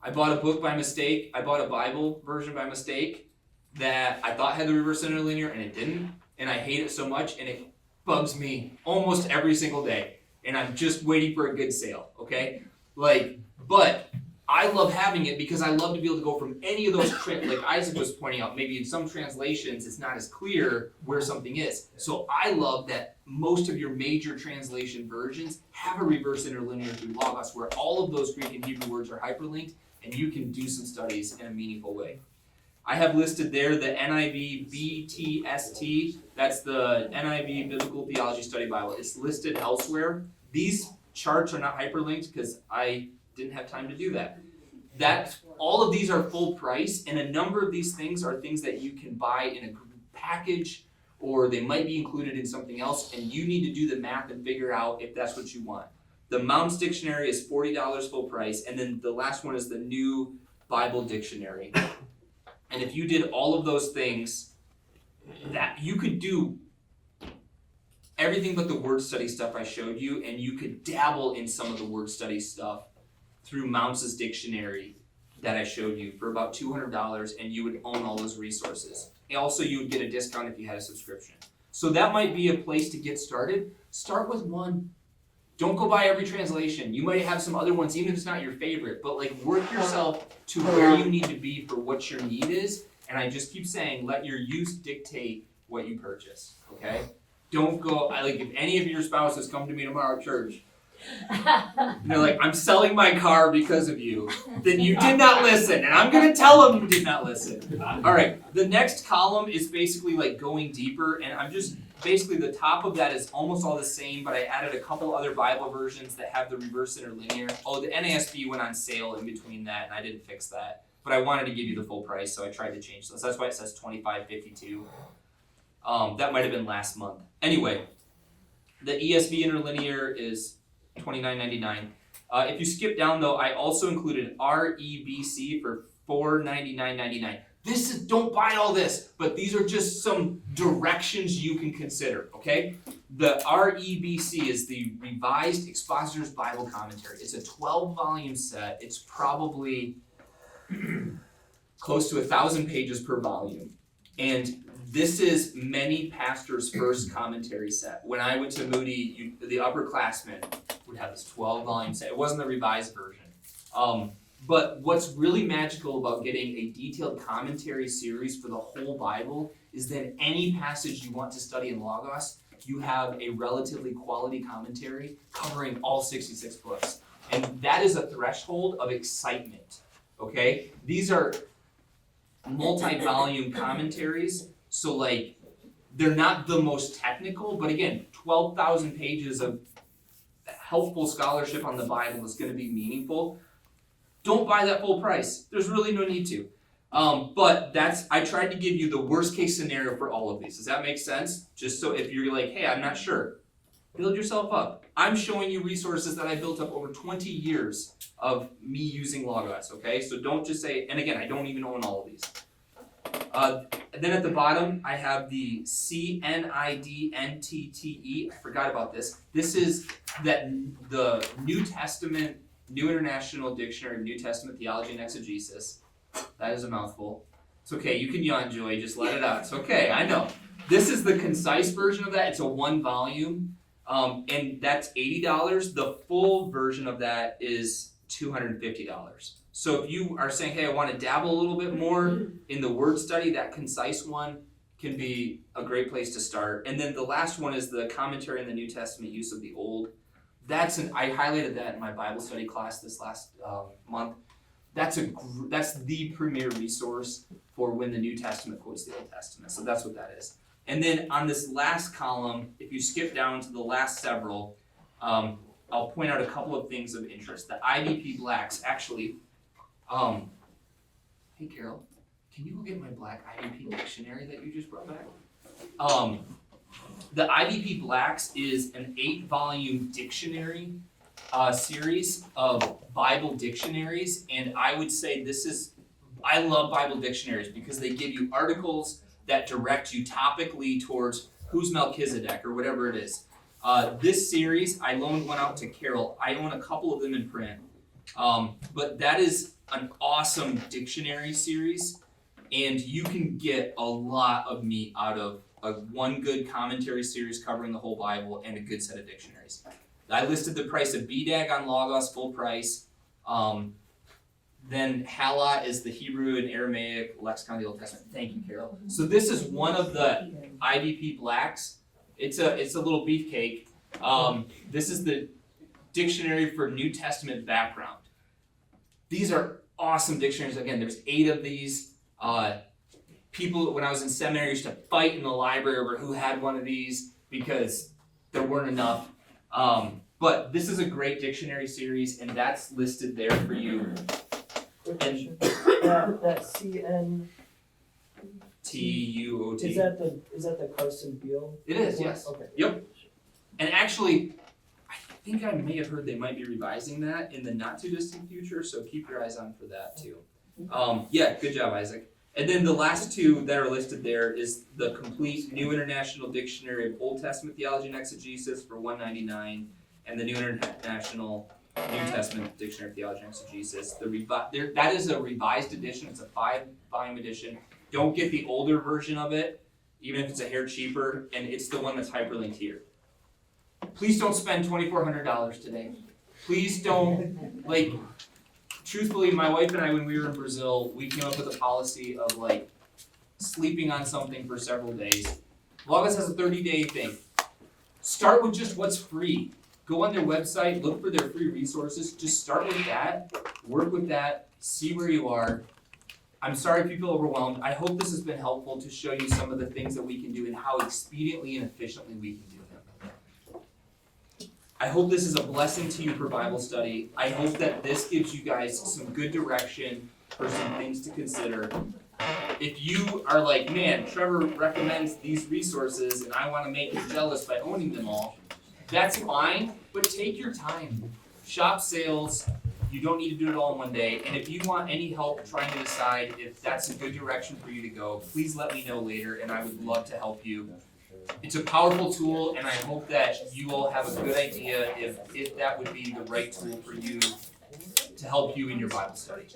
I bought a book by mistake. I bought a Bible version by mistake that I thought had the reverse interlinear and it didn't. And I hate it so much and it bugs me almost every single day. And I'm just waiting for a good sale, okay? But I love having it because I love to be able to go from any of those, like Isaac was pointing out, maybe in some translations it's not as clear where something is. So I love that most of your major translation versions have a reverse interlinear through Logos where all of those Greek and Hebrew words are hyperlinked and you can do some studies in a meaningful way. I have listed there the NIV BTST, that's the NIV Biblical Theology Study Bible. It's listed elsewhere. These charts are not hyperlinked because I didn't have time to do that. All of these are full price, and a number of these things are things that you can buy in a package, or they might be included in something else, and you need to do the math and figure out if that's what you want. The Mounds Dictionary is $40 full price, and then the last one is the New Bible Dictionary. And if you did all of those things, that you could do everything but the word study stuff I showed you, and you could dabble in some of the word study stuff through Mounds' dictionary that I showed you for about $200, and you would own all those resources. And also, you would get a discount if you had a subscription. So that might be a place to get started. Start with one. Don't go buy every translation. You might have some other ones, even if it's not your favorite, but work yourself to where you need to be for what your need is. And I just keep saying, let your use dictate what you purchase, okay? Don't go, if any of your spouses come to me tomorrow at church, and they're like, I'm selling my car because of you, then you did not listen, and I'm gonna tell them you did not listen. All right, the next column is basically going deeper, and I'm just, basically the top of that is almost all the same, but I added a couple other Bible versions that have the reverse interlinear. Oh, the NASB went on sale in between that, and I didn't fix that. But I wanted to give you the full price, so I tried to change this. That's why it says $25.52. That might have been last month. Anyway, the ESV interlinear is $29.99. If you skip down though, I also included REBC for $499.99. Don't buy all this, but these are just some directions you can consider, okay? The REBC is the Revised Expositor's Bible Commentary. It's a 12-volume set. It's probably close to 1,000 pages per volume. And this is many pastors' first commentary set. When I went to Moody, the upperclassmen would have this 12-volume set. It wasn't the revised version. But what's really magical about getting a detailed commentary series for the whole Bible is that any passage you want to study in Logos, you have a relatively quality commentary covering all 66 books. And that is a threshold of excitement, okay? These are multi-volume commentaries, so they're not the most technical, but again, 12,000 pages of helpful scholarship on the Bible is going to be meaningful. Don't buy that full price. There's really no need to. But I tried to give you the worst case scenario for all of these. Does that make sense? Just so if you're hey, I'm not sure, build yourself up. I'm showing you resources that I built up over 20 years of me using Logos, okay? So don't just say, and again, I don't even own all of these. And then at the bottom, I have the CNIDNTTE. I forgot about this. This is the New Testament, New International Dictionary of New Testament Theology and Exegesis. That is a mouthful. It's okay, you can yawn, Joey, just let it out. It's okay, I know. This is the concise version of that. It's a 1 volume, and that's $80. The full version of that is $250. So if you are saying, hey, I want to dabble a little bit more in the word study, that concise one can be a great place to start. And then the last one is the commentary in the New Testament use of the Old. I highlighted that in my Bible study class this last month. That's the premier resource for when the New Testament quotes the Old Testament. So that's what that is. And then on this last column, if you skip down to the last several, I'll point out a couple of things of interest. The IVP Blacks, actually, hey Carol, can you go get my black IVP dictionary that you just brought back? The IVP Blacks is an 8-volume dictionary series of Bible dictionaries, and I would say I love Bible dictionaries because they give you articles that direct you topically towards who's Melchizedek or whatever it is. This series, I loaned one out to Carol. I own a couple of them in print, but that is an awesome dictionary series, and you can get a lot of meat out of one good commentary series covering the whole Bible and a good set of dictionaries. I listed the price of BDAG on Logos, full price. Then Hala is the Hebrew and Aramaic lexicon of the Old Testament. Thank you, Carol. So this is one of the IVP Blacks. It's a little beefcake. This is the dictionary for New Testament background. These are awesome dictionaries. Again, there's 8 of these. People, when I was in seminary, used to fight in the library over who had one of these because there weren't enough. But this is a great dictionary series, and that's listed there for you. And that CN TUOT. is that the Carson Beal? It is, yes. Okay. Yep. And actually, I think I may have heard they might be revising that in the not too distant future, so keep your eyes on for that too. Yeah, good job, Isaac. And then the last 2 that are listed there is the complete New International Dictionary of Old Testament Theology and Exegesis for $199, and the New International New Testament Dictionary of Theology and Exegesis. That is a revised edition. It's a 5-volume edition. Don't get the older version of it, even if it's a hair cheaper, and it's the one that's hyperlinked here. Please don't spend $2,400 today. Please don't, truthfully, my wife and I, when we were in Brazil, we came up with a policy of sleeping on something for several days. Logos has a 30-day thing. Start with just what's free. Go on their website, look for their free resources. Just start with that, work with that, see where you are. I'm sorry if you feel overwhelmed. I hope this has been helpful to show you some of the things that we can do and how expediently and efficiently we can do them. I hope this is a blessing to you for Bible study. I hope that this gives you guys some good direction for some things to consider. If you are like, man, Trevor recommends these resources and I want to make him jealous by owning them all, that's fine, but take your time. Shop sales. You don't need to do it all in one day. And if you want any help trying to decide if that's a good direction for you to go, please let me know later and I would love to help you. It's a powerful tool, and I hope that you all have a good idea if that would be the right tool for you to help you in your Bible study.